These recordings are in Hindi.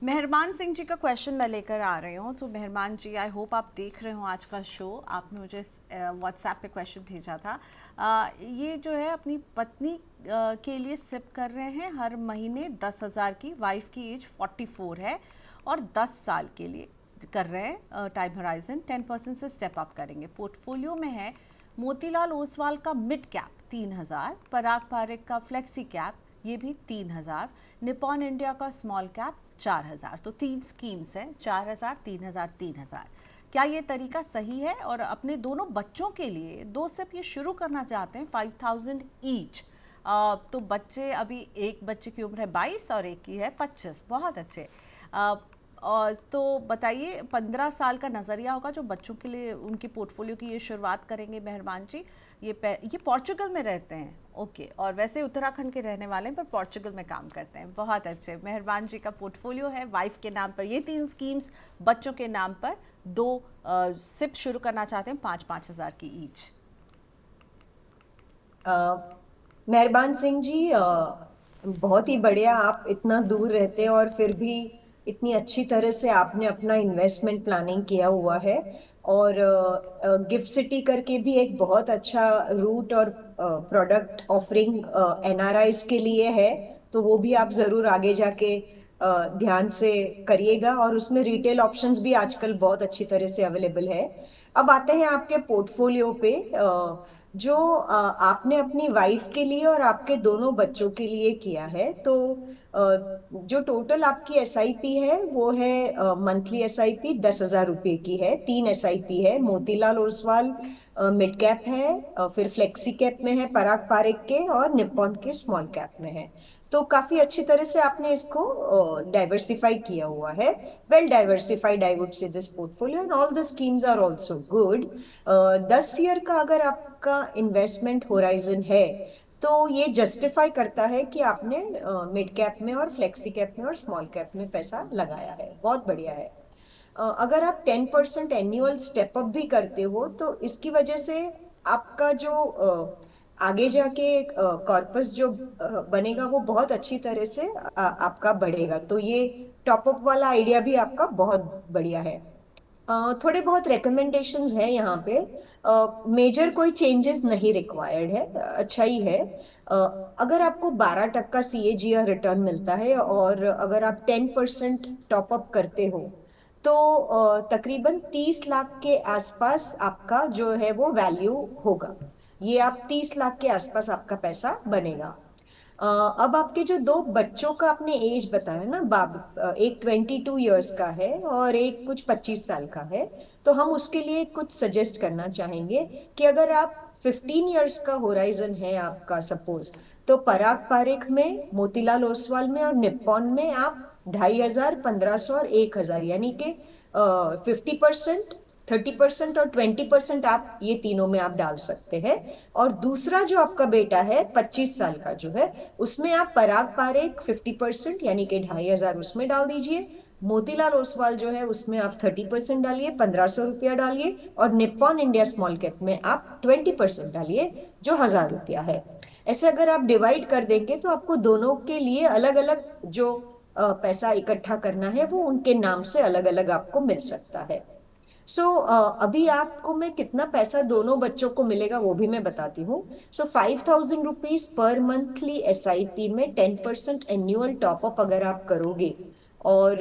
मेहरबान सिंह जी का क्वेश्चन मैं लेकर आ रही हूँ। तो मेहरबान जी, आई होप आप देख रहे हो आज का शो। आपने मुझे व्हाट्सएप पे क्वेश्चन भेजा था। ये जो है अपनी पत्नी के लिए सिप कर रहे हैं हर महीने 10,000 की। वाइफ की एज 44 है और 10 साल के लिए कर रहे हैं। टाइम होराइजन 10% से स्टेप अप करेंगे। पोर्टफोलियो में है मोतीलाल ओसवाल का मिड कैप 3,000, पराग पारेख का फ्लेक्सी कैप ये भी 3,000, निपॉन इंडिया का स्मॉल कैप 4,000। तो 3 स्कीम्स हैं, 4,000, 3,000, 3,000। क्या ये तरीका सही है? और अपने दोनों बच्चों के लिए 2 सिप ये शुरू करना चाहते हैं 5,000 ईच। तो बच्चे अभी, एक बच्चे की उम्र है 22 और एक की है 25। बहुत अच्छे। और तो बताइए, 15 साल का नज़रिया होगा जो बच्चों के लिए उनकी पोर्टफोलियो की ये शुरुआत करेंगे मेहरबान जी। ये पोर्चुगल में रहते हैं, ओके, और वैसे उत्तराखंड के रहने वाले हैं पर पोर्चुगल में काम करते हैं। बहुत अच्छे। मेहरबान जी का पोर्टफोलियो है वाइफ के नाम पर ये 3 स्कीम्स, बच्चों के नाम पर 2 सिप शुरू करना चाहते हैं 5-5 हज़ार की ईच। मेहरबान सिंह जी, बहुत ही बढ़िया। आप इतना दूर रहते हैं और फिर भी इतनी अच्छी तरह से आपने अपना इन्वेस्टमेंट प्लानिंग किया हुआ है। और गिफ्ट सिटी करके भी एक बहुत अच्छा रूट और प्रोडक्ट ऑफरिंग एनआरआईज के लिए है। तो वो भी आप जरूर आगे जाके ध्यान से करिएगा। और उसमें रिटेल ऑप्शंस भी आजकल बहुत अच्छी तरह से अवेलेबल है। अब आते हैं आपके पोर्टफोलियो पे। जो आपने अपनी वाइफ के लिए और आपके दोनों बच्चों के लिए किया है, तो जो टोटल आपकी एसआईपी है वो है मंथली एसआईपी 10,000 रुपए की है। 3 एसआईपी है, मोतीलाल ओसवाल मिड कैप है, फिर फ्लेक्सी कैप में है पराग पारेख के, और निप्पॉन के स्मॉल कैप में है। तो काफी अच्छी तरह से आपने इसको डाइवर्सिफाई किया हुआ है। Well diversified I would say this portfolio, and all the schemes are also good. 10 year का अगर आपका इन्वेस्टमेंट होराइजन है तो ये जस्टिफाई करता है कि आपने मिड कैप में और फ्लेक्सी कैप में और स्मॉल कैप में पैसा लगाया है। बहुत बढ़िया है। अगर आप 10% एनुअल स्टेप अप भी करते हो तो इसकी वजह से आपका जो आगे जाके कॉर्पस जो बनेगा वो बहुत अच्छी तरह से आपका बढ़ेगा। तो ये टॉप अप वाला आइडिया भी आपका बहुत बढ़िया है। थोड़े बहुत रिकमेंडेशंस हैं यहाँ पे। मेजर कोई चेंजेस नहीं रिक्वायर्ड है, अच्छा ही है। अ, अगर आपको 12% सीएजीआर रिटर्न मिलता है और अगर आप 10% टॉप अप करते हो तो तकरीबन 30 लाख के आसपास आपका जो है वो वैल्यू होगा। ये आप 30 लाख के आसपास आपका पैसा बनेगा। अब आपके जो दो बच्चों का आपने एज बताया ना एक 22 ईयर्स का है और एक कुछ 25 साल का है। तो हम उसके लिए कुछ सजेस्ट करना चाहेंगे कि अगर आप 15 ईयर्स का होराइजन है आपका सपोज, तो पराग पारेख में, मोतीलाल ओसवाल में और निप्पॉन में आप 2,500, 1,500 और 1,000 यानी कि 50%, 30% और 20% आप ये तीनों में आप डाल सकते हैं। और दूसरा जो आपका बेटा है 25 साल का जो है, उसमें आप पराग पारेख 50% यानी कि 2,500 उसमें डाल दीजिए। मोतीलाल ओसवाल जो है उसमें आप 30% डालिए, 1,500 रुपया डालिए। और निप्पॉन इंडिया स्मॉल कैप में आप 20% डालिए, जो 1,000 रुपया है। ऐसे अगर आप डिवाइड कर देंगे तो आपको दोनों के लिए अलग अलग जो पैसा इकट्ठा करना है वो उनके नाम से अलग अलग आपको मिल सकता है। अभी आपको मैं कितना पैसा दोनों बच्चों को मिलेगा वो भी मैं बताती हूँ। 5,000 रुपीज पर मंथली एसआईपी में 10% एन्युअल टॉपअप अगर आप करोगे और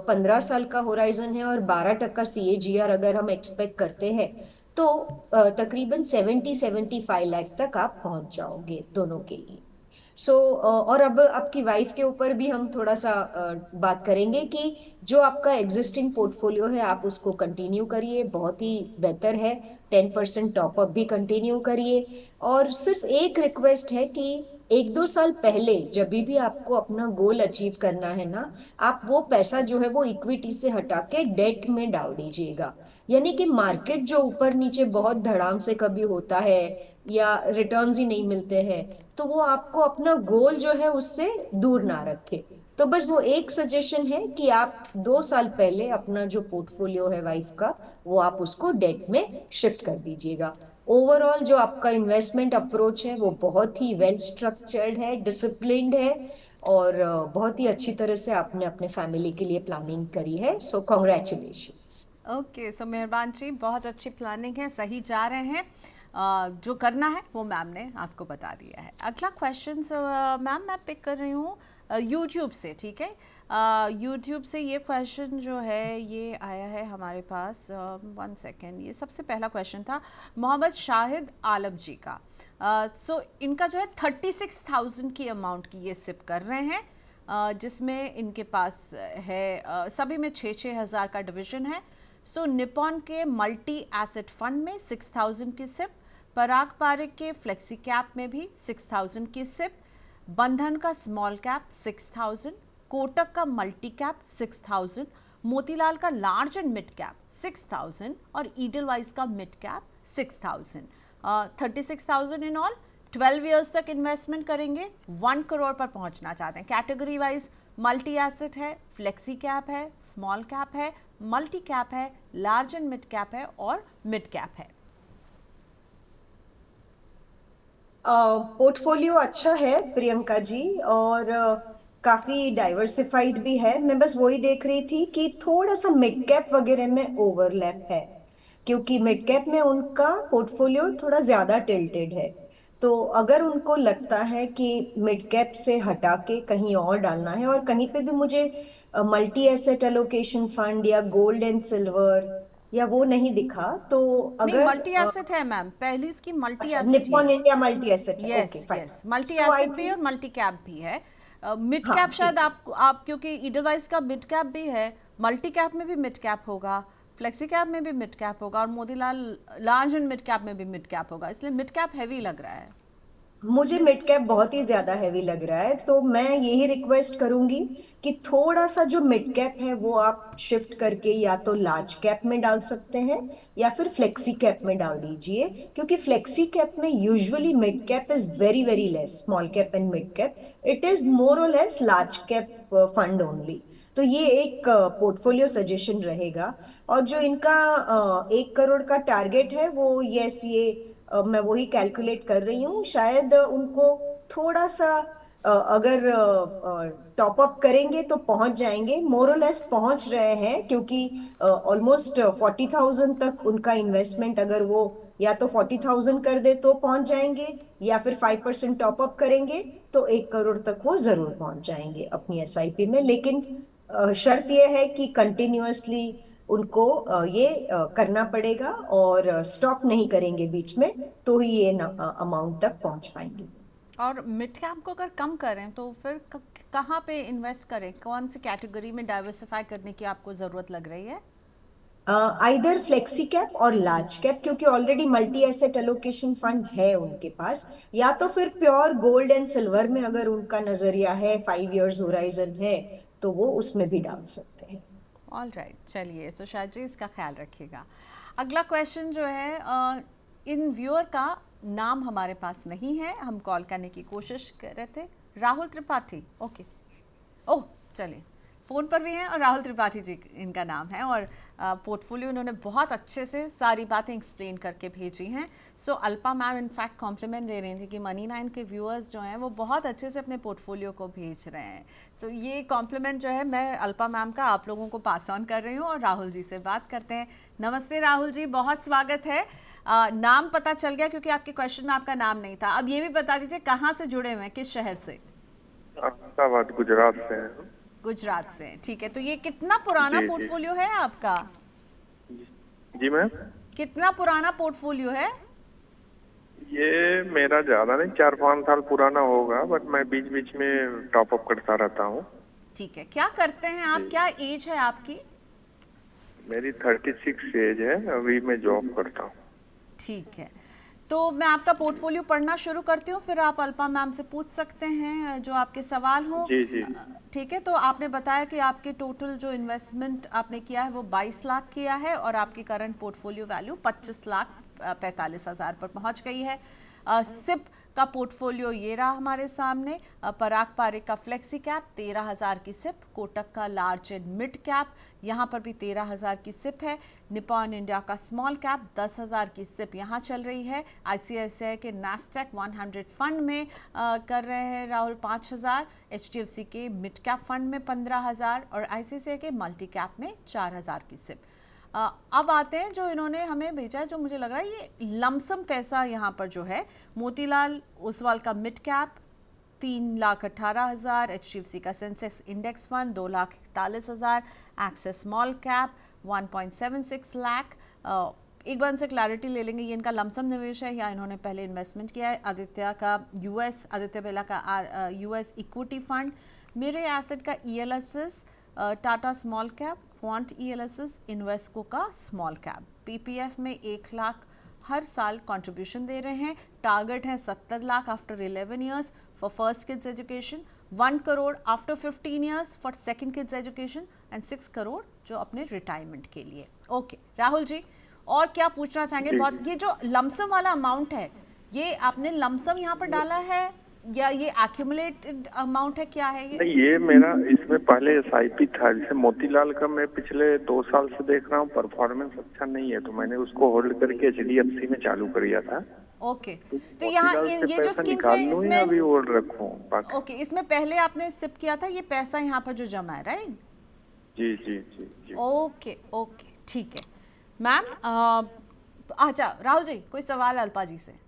15 साल का होराइजन है और 12% सीएजीआर अगर हम एक्सपेक्ट करते हैं, तो तकरीबन 70-75 लाख तक आप पहुंच जाओगे दोनों के लिए। और अब आपकी वाइफ के ऊपर भी हम थोड़ा सा बात करेंगे कि जो आपका एग्जिस्टिंग पोर्टफोलियो है आप उसको कंटिन्यू करिए, बहुत ही बेहतर है। 10% टॉपअप भी कंटिन्यू करिए। और सिर्फ एक रिक्वेस्ट है कि 1-2 साल पहले जब भी आपको अपना गोल अचीव करना है ना, आप वो पैसा जो है वो इक्विटी से हटा के डेट में डाल दीजिएगा। यानी कि मार्केट जो ऊपर नीचे बहुत धड़ाम से कभी होता है या रिटर्न्स ही नहीं मिलते हैं, तो वो आपको अपना गोल जो है उससे दूर ना रखे। तो बस वो एक सजेशन है कि आप 2 साल पहले अपना जो पोर्टफोलियो है वाइफ का, वो आप उसको डेट में शिफ्ट कर दीजिएगा। ओवरऑल जो आपका इन्वेस्टमेंट अप्रोच है वो बहुत ही वेल स्ट्रक्चर्ड है, डिसिप्लिन्ड है, और बहुत ही अच्छी तरह से आपने अपने फैमिली के लिए प्लानिंग करी है, सो कॉन्ग्रेचुलेशंस। ओके, सो मेहरबान जी, बहुत अच्छी प्लानिंग है, सही जा रहे हैं। जो करना है वो मैम ने आपको बता दिया है। अगला क्वेश्चन मैम मैं पिक कर रही हूँ यूट्यूब से, ठीक है। यूट्यूब से ये क्वेश्चन जो है ये आया है हमारे पास, 1 सेकेंड, ये सबसे पहला क्वेश्चन था मोहम्मद शाहिद आलम जी का। सो इनका जो है 36,000 की अमाउंट की ये सिप कर रहे हैं, जिसमें इनके पास है सभी में 6,000 का डिवीजन है। सो निपॉन के मल्टी एसेट फंड में 6,000 की सिप, पराग पारिक के फ्लेक्सी कैप में भी 6,000 की सिप, बंधन का स्मॉल कैप 6,000, कोटक का मल्टी कैप 6,000, मोतीलाल का लार्ज एंड मिड कैप 6,000 और ईडलवाइज का mid cap 6,000। 36,000 in all. 12 years तक इन्वेस्टमेंट करेंगे, 1 करोड़ पर पहुंचना चाहते हैं। कैटेगरी वाइज मल्टी एसेट है, फ्लेक्सी कैप है, स्मॉल कैप है, मल्टी कैप है, लार्ज एंड मिड कैप है और मिड कैप है। पोर्टफोलियो अच्छा है प्रियंका जी, और काफी डाइवर्सिफाइड भी है। मैं बस वही देख रही थी कि थोड़ा सा मिड कैप वगैरह में ओवरलैप है, क्योंकि मिड कैप में उनका पोर्टफोलियो थोड़ा ज्यादा टिल्टेड है। तो अगर उनको लगता है कि मिड कैप से हटा के कहीं और डालना है, और कहीं पे भी मुझे मल्टी एसेट एलोकेशन फंड या गोल्ड एंड सिल्वर या वो नहीं दिखा, तो नहीं, अगर मल्टी एसेट है मैम, पहली इसकी मल्टी अच्छा, एसेट ही निप्पॉन है। इंडिया मल्टी एसेट है, yes okay fine. Yes, multi so I asset भी है और थिंक, मल्टी कैप भी है। मिड कैप हाँ शायद ठीक है। आप क्योंकि ईडलवाइज का मिड कैप भी है, मल्टी कैप में भी मिड कैप होगा, फ्लेक्सी कैप में भी मिड कैप होगा और Motilal large and mid cap में भी मिड कैप होगा, इसलिए मिड कैप हैवी लग रहा है। मुझे मिड कैप बहुत ही ज्यादा हैवी लग रहा है, तो मैं यही रिक्वेस्ट करूंगी कि थोड़ा सा जो मिड कैप है वो आप शिफ्ट करके या तो लार्ज कैप में डाल सकते हैं या फिर फ्लेक्सी कैप में डाल दीजिए, क्योंकि फ्लेक्सी कैप में usually mid cap is very very less, small cap and mid cap it is more और less large cap fund only. तो ये एक पोर्टफोलियो सजेशन रहेगा। और जो इनका 1 करोड़ का टारगेट है वो, यस, ये मैं वही कैलकुलेट कर रही हूँ, शायद उनको थोड़ा सा अगर टॉप अप करेंगे तो पहुंच जाएंगे, मोर और लेस पहुंच रहे हैं, क्योंकि ऑलमोस्ट 40,000 तक उनका इन्वेस्टमेंट, अगर वो या तो 40,000 कर दे तो पहुंच जाएंगे, या फिर 5% टॉप अप करेंगे तो 1 करोड़ तक वो जरूर पहुंच जाएंगे अपनी एसआईपी में। लेकिन शर्त यह है कि कंटिन्यूअसली उनको ये करना पड़ेगा, और स्टॉप नहीं करेंगे बीच में, तो ही ये अमाउंट तक पहुंच पाएंगे। और मिड कैप को अगर कम करें तो फिर कहाँ पे इन्वेस्ट करें, कौन सी कैटेगरी में डाइवर्सिफाई करने की आपको ज़रूरत लग रही है? आइदर फ्लेक्सी कैप और लार्ज कैप, क्योंकि already multi asset allocation fund है उनके पास, या तो फिर प्योर गोल्ड एंड सिल्वर में अगर उनका नजरिया है, 5 इयर्स होराइजन है, तो वो उसमें भी डाल सकते हैं। ऑल राइट, चलिए, तो शायद जी इसका ख्याल रखिएगा। अगला क्वेश्चन जो है, इन व्यूअर का नाम हमारे पास नहीं है, हम कॉल करने की कोशिश कर रहे थे। राहुल त्रिपाठी, ओके, ओह चलिए, फ़ोन पर भी हैं और राहुल त्रिपाठी जी इनका नाम है, और पोर्टफोलियो उन्होंने बहुत अच्छे से सारी बातें एक्सप्लेन करके भेजी हैं। सो अल्पा मैम इनफैक्ट कॉम्प्लीमेंट दे रही थी कि मनी 9 के व्यूअर्स जो हैं वो बहुत अच्छे से अपने पोर्टफोलियो को भेज रहे हैं। सो ये कॉम्प्लीमेंट जो है मैं अल्पा मैम का आप लोगों को पास ऑन कर रही हूँ, और राहुल जी से बात करते हैं। नमस्ते राहुल जी, बहुत स्वागत है। नाम पता चल गया क्योंकि आपके क्वेश्चन में आपका नाम नहीं था। अब ये भी बता दीजिए कहाँ से जुड़े हुए हैं, किस शहर से? अहमदाबाद, गुजरात से हैं। गुजरात से, ठीक है। तो ये कितना पुराना जी जी पोर्टफोलियो है आपका? जी मैम, कितना पुराना पोर्टफोलियो है? ये मेरा ज्यादा नहीं, 4-5 साल पुराना होगा, बट मैं बीच बीच में टॉप अप करता रहता हूँ। ठीक है, क्या करते हैं आप, जी, क्या एज है आपकी? मेरी 36 एज है, अभी मैं जॉब करता हूँ। ठीक है, तो मैं आपका पोर्टफोलियो पढ़ना शुरू करती हूँ, फिर आप अल्पा मैम से पूछ सकते हैं जो आपके सवाल हों। जी जी ठीक है, तो आपने बताया कि आपके टोटल जो इन्वेस्टमेंट आपने किया है वो 22 लाख किया है, और आपकी करंट पोर्टफोलियो वैल्यू 25,45,000 पर पहुंच गई है। सिप का पोर्टफोलियो ये रहा हमारे सामने। पराग पारेख का फ्लेक्सी कैप 13,000 की सिप, कोटक का लार्ज एंड मिड कैप यहाँ पर भी 13,000 की सिप है। निपॉन इंडिया का स्मॉल कैप 10,000 की सिप यहाँ चल रही है। आईसीआईसीआई के नास्डैक 100 फंड में कर रहे हैं राहुल 5,000, एचडीएफसी के मिड कैप फंड में 15,000 और आईसीआईसीआई के मल्टी कैप में 4,000 की सिप। अब आते हैं जो इन्होंने हमें भेजा है, जो मुझे लग रहा है ये लमसम पैसा यहाँ पर जो है। मोतीलाल ओसवाल का मिड कैप 3,18,000, एचडीएफसी का Sensex index fund 2,41,000, Axis small cap 1.76 lakh. एक बार इनसे क्लैरिटी ले लेंगे, ये इनका लमसम निवेश है या इन्होंने पहले इन्वेस्टमेंट किया है। आदित्य बिरला का यूएस इक्विटी फंड, मेरे एसेट का ELSS, Tata small cap, quant ELSS, Invesco का स्मॉल कैप। पीपीएफ में 1 लाख हर साल कंट्रीब्यूशन दे रहे हैं। टारगेट है 70 lakh after 11 years for first kids education, 1 crore after 15 years for second kids education and 6 crore जो अपने रिटायरमेंट के लिए। ओके राहुल जी, और क्या पूछना चाहेंगे? बहुत ये जो लमसम वाला अमाउंट है, ये आपने लमसम यहाँ पर डाला है या ये एक्यूमुलेटेड अमाउंट है, क्या है ये? नहीं, ये मेरा इसमें पहले एसआईपी था। जैसे मोतीलाल का मैं पिछले 2 साल से देख रहा हूँ परफॉर्मेंस अच्छा नहीं है, तो मैंने उसको होल्ड करके एचडीएफसी में चालू कर दिया था। ओके, तो यहाँ ये जो स्कीम्स है इसमें अभी होल्ड रखूं बाकी? ओके, इसमें पहले आपने सिप किया था, ये पैसा यहाँ पर जो जमा है, राइट? जी जी जी जी। ओके ओके, ठीक है मैम। अच्छा राहुल जी, कोई सवाल अल्पा जी से?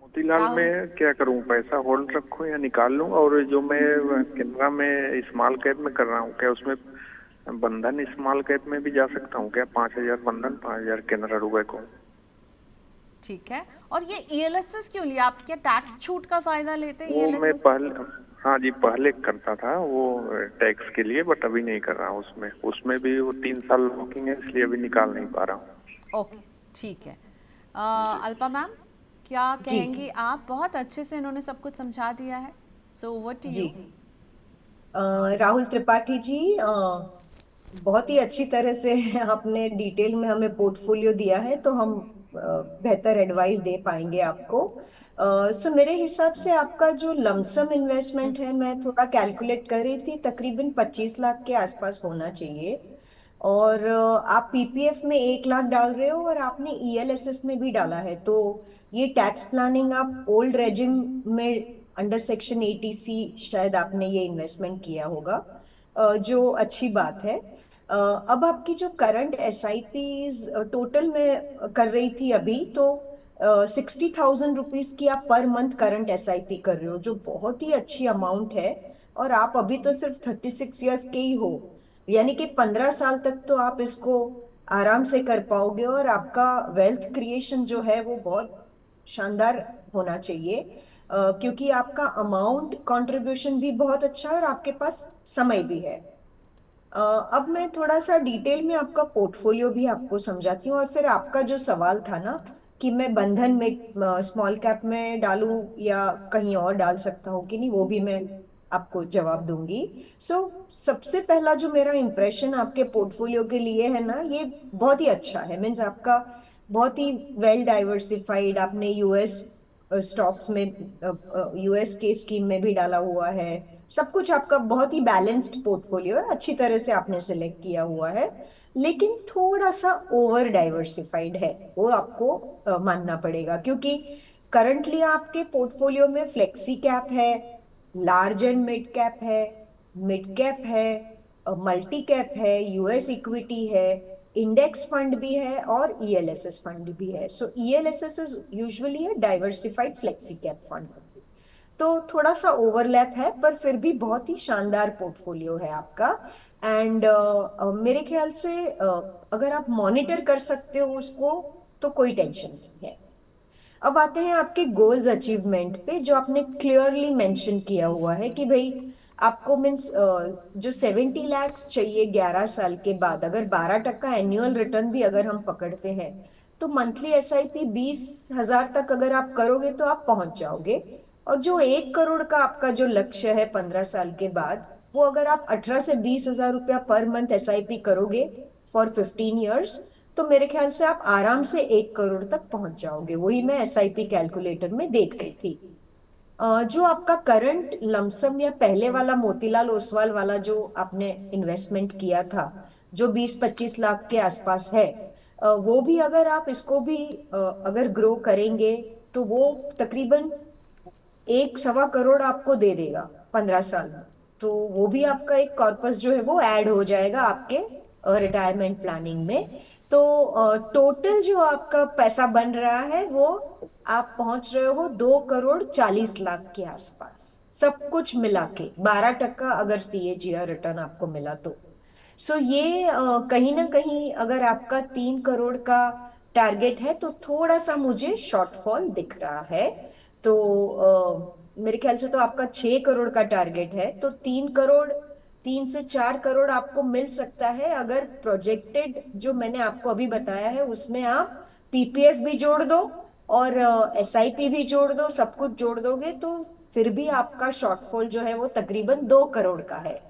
मोतीलाल में क्या करूं, पैसा होल्ड रखूं या निकाल लूं? और जो मैं केनरा में स्मॉल कैप में कर रहा हूं, क्या उसमें बंधन स्मॉल कैप में भी जा सकता हूं क्या? 5,000 बंधन, 5,000 केनरा रुपए को। ठीक है, और ये ईएलएसएस क्यों लिया? आप क्या टैक्स छूट का फायदा लेते हैं? वो मैं पहले, हाँ जी, पहले करता था वो टैक्स के लिए, बट अभी नहीं कर रहा हूँ उसमें भी वो 3 साल लॉकिंग है, इसलिए अभी निकाल नहीं पा रहा हूँ। ओके ठीक है। अल्पा मैम क्या कहेंगी आप? बहुत अच्छे से इन्होंने सब कुछ समझा दिया है, so over to you. Rahul Tripathi ji, बहुत ही अच्छी तरह से आपने डिटेल में हमें पोर्टफोलियो दिया है, तो हम बेहतर एडवाइस दे पाएंगे आपको। सो मेरे हिसाब से आपका जो लमसम इन्वेस्टमेंट है, मैं थोड़ा कैलकुलेट कर रही थी, तकरीबन 25 लाख के आसपास होना चाहिए। और आप पीपीएफ में 1 लाख डाल रहे हो और आपने ईएलएसएस में भी डाला है, तो ये टैक्स प्लानिंग आप ओल्ड रेजिम में अंडर सेक्शन 80C शायद आपने ये इन्वेस्टमेंट किया होगा, जो अच्छी बात है। अब आपकी जो करंट एसआईपीज टोटल में कर रही थी अभी, तो 60,000 रुपीज की आप पर मंथ करंट एसआईपी कर रहे हो, जो बहुत ही अच्छी अमाउंट है। और आप अभी तो सिर्फ 36 ईयर्स के ही हो, यानी कि 15 साल तक तो आप इसको आराम से कर पाओगे, और आपका वेल्थ क्रिएशन जो है वो बहुत शानदार होना चाहिए, क्योंकि आपका अमाउंट कंट्रीब्यूशन भी बहुत अच्छा है और आपके पास समय भी है। अब मैं थोड़ा सा डिटेल में आपका पोर्टफोलियो भी आपको समझाती हूँ, और फिर आपका जो सवाल था ना कि मैं बंधन में स्मॉल कैप में डालूं या कहीं और डाल सकता हूँ कि नहीं, वो भी मैं आपको जवाब दूंगी। सबसे पहला जो मेरा इंप्रेशन आपके पोर्टफोलियो के लिए है ना, ये बहुत ही अच्छा है। मीन्स आपका बहुत ही वेल डाइवर्सिफाइड, आपने यूएस स्टॉक्स में, यूएस के स्कीम में भी डाला हुआ है, सब कुछ आपका बहुत ही बैलेंस्ड पोर्टफोलियो है, अच्छी तरह से आपने सिलेक्ट किया हुआ है। लेकिन थोड़ा सा ओवर डाइवर्सिफाइड है, वो आपको मानना पड़ेगा, क्योंकि करंटली आपके पोर्टफोलियो में फ्लेक्सी कैप है, लार्ज एंड मिड कैप है, मल्टी कैप है, यूएस इक्विटी है, इंडेक्स फंड भी है और ईएलएसएस फंड भी है। So ELSS is usually a diversified flexi cap fund, तो थोड़ा सा ओवरलैप है, पर फिर भी बहुत ही शानदार पोर्टफोलियो है आपका। एंड मेरे ख्याल से अगर आप मॉनिटर कर सकते हो उसको, तो कोई टेंशन नहीं है। अब आते हैं आपके गोल्स अचीवमेंट पे, जो आपने क्लियरली मेंशन किया हुआ है कि भाई आपको मीन्स जो 70 लैक्स चाहिए 11 साल के बाद, अगर 12% एनुअल रिटर्न भी अगर हम पकड़ते हैं, तो मंथली एसआईपी 20,000 तक अगर आप करोगे तो आप पहुंच जाओगे। और जो 1 करोड़ का आपका जो लक्ष्य है 15 साल के बाद, वो अगर आप 18 से 20,000 रुपया पर मंथ एसआईपी करोगे फॉर 15 ईयर्स, तो मेरे ख्याल से आप आराम से 1 करोड़ तक पहुंच जाओगे। वही मैं एसआईपी कैलकुलेटर में देख रही थी। जो आपका करंट लमसम या पहले वाला मोतीलाल ओसवाल वाला जो आपने इन्वेस्टमेंट किया था, जो 20-25 लाख के आसपास है, वो भी अगर आप इसको भी अगर ग्रो करेंगे तो वो तकरीबन 1-1.25 करोड़ आपको दे देगा 15 साल में। तो वो भी आपका एक कॉर्पस जो है वो ऐड हो जाएगा आपके रिटायरमेंट प्लानिंग में। तो टोटल जो आपका पैसा बन रहा है वो आप पहुंच रहे हो 2,40,00,000 के आसपास, सब कुछ मिला के 12% अगर CAGR रिटर्न आपको मिला तो। सो ये कहीं ना कहीं अगर आपका 3 करोड़ का टारगेट है तो थोड़ा सा मुझे शॉर्टफॉल दिख रहा है। तो मेरे ख्याल से तो आपका 6 करोड़ का टारगेट है, तो 3 करोड़, 3 से 4 करोड़ आपको मिल सकता है अगर प्रोजेक्टेड जो मैंने आपको अभी बताया है उसमें आप PPF भी जोड़ दो और SIP भी जोड़ दो, सब कुछ जोड़ दोगे तो फिर भी आपका शॉर्टफॉल जो है वो तकरीबन 2 करोड़ का है।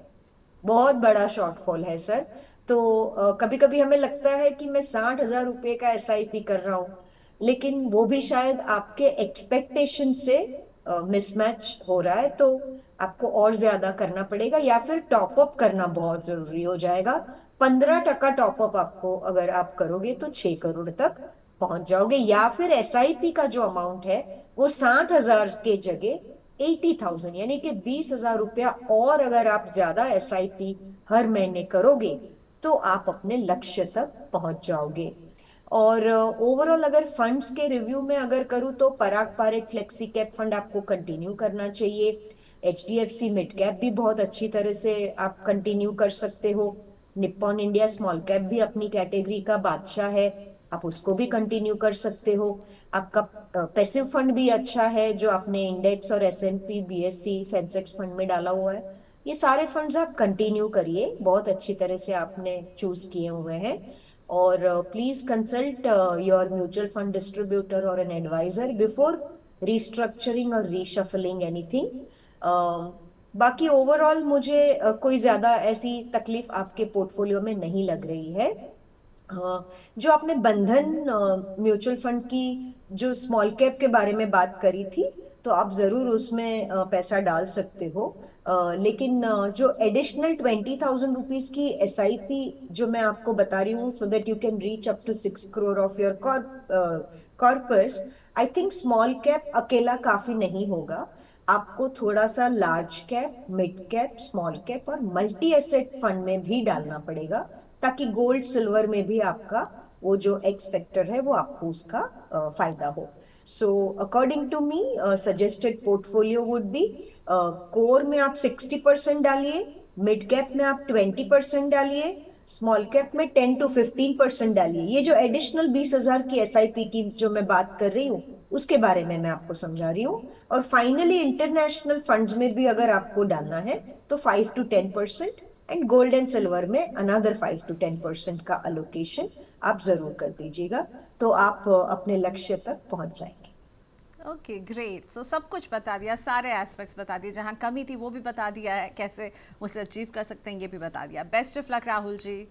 बहुत बड़ा शॉर्टफॉल है सर। तो कभी कभी हमें लगता है कि मैं 60,000 रुपये का SIP कर रहा हूँ, लेकिन वो भी शायद आपके एक्सपेक्टेशन से मिसमैच हो रहा है, तो आपको और ज्यादा करना पड़ेगा या फिर टॉपअप करना बहुत जरूरी हो जाएगा। 15% टॉपअप आपको अगर आप करोगे तो 6 करोड़ तक पहुंच जाओगे, या फिर SIP का जो अमाउंट है वो 60,000 के जगह 80,000 यानी कि 20,000 रुपया और अगर आप ज्यादा SIP हर महीने करोगे तो आप अपने लक्ष्य तक पहुंच जाओगे। और ओवरऑल अगर फंड्स के रिव्यू में अगर करूँ तो पराग पारेख फ्लेक्सी कैप फंड आपको कंटिन्यू करना चाहिए। HDFC मिड कैप भी बहुत अच्छी तरह से आप कंटिन्यू कर सकते हो। निप्पॉन इंडिया स्मॉल कैप भी अपनी कैटेगरी का बादशाह है, आप उसको भी कंटिन्यू कर सकते हो। आपका पैसिव फंड भी अच्छा है जो आपने इंडेक्स और S&P BSE सेंसेक्स फंड में डाला हुआ है। ये सारे फंड्स आप कंटिन्यू करिए, बहुत अच्छी तरह से आपने चूज किए हुए हैं। और please consult your mutual fund distributor और एन एडवाइजर बिफोर रिस्ट्रक्चरिंग और रीशफलिंग एनीथिंग। बाकी ओवरऑल मुझे कोई ज्यादा ऐसी तकलीफ आपके पोर्टफोलियो में नहीं लग रही है। जो आपने बंधन म्यूचुअल फंड की जो स्मॉल कैप के बारे में बात करी थी, तो आप जरूर उसमें पैसा डाल सकते हो। लेकिन जो एडिशनल 20,000 रुपीज की SIP जो मैं आपको बता रही हूँ, so that you can reach up to 6 crore of your corpus, I think small cap अकेला काफी नहीं होगा। आपको थोड़ा सा large cap, mid cap, small cap और मल्टी एसेट फंड में भी डालना पड़ेगा, ताकि गोल्ड सिल्वर में भी आपका वो जो एक्स फैक्टर है वो आपको उसका फायदा हो। So according to me suggested portfolio would be, core में आप 60% डालिए, मिड कैप में आप 20% डालिए, स्मॉल कैप में 10 to 15% डालिए। ये जो एडिशनल 20,000 की SIP की जो मैं बात कर रही हूँ उसके बारे में मैं आपको समझा रही हूँ। और फाइनली इंटरनेशनल फंड्स में भी अगर आपको डालना है तो 5 to 10%, and gold and silver में अनदर 5 to 10% का अलोकेशन आप जरूर कर दीजिएगा, तो आप अपने लक्ष्य तक पहुंच जाएंगे। Okay great. सो सब कुछ बता दिया, सारे एस्पेक्ट्स बता दिए, जहाँ कमी थी वो भी बता दिया है, कैसे उसे अचीव कर सकते हैं ये भी बता दिया। Best of luck Rahul ji.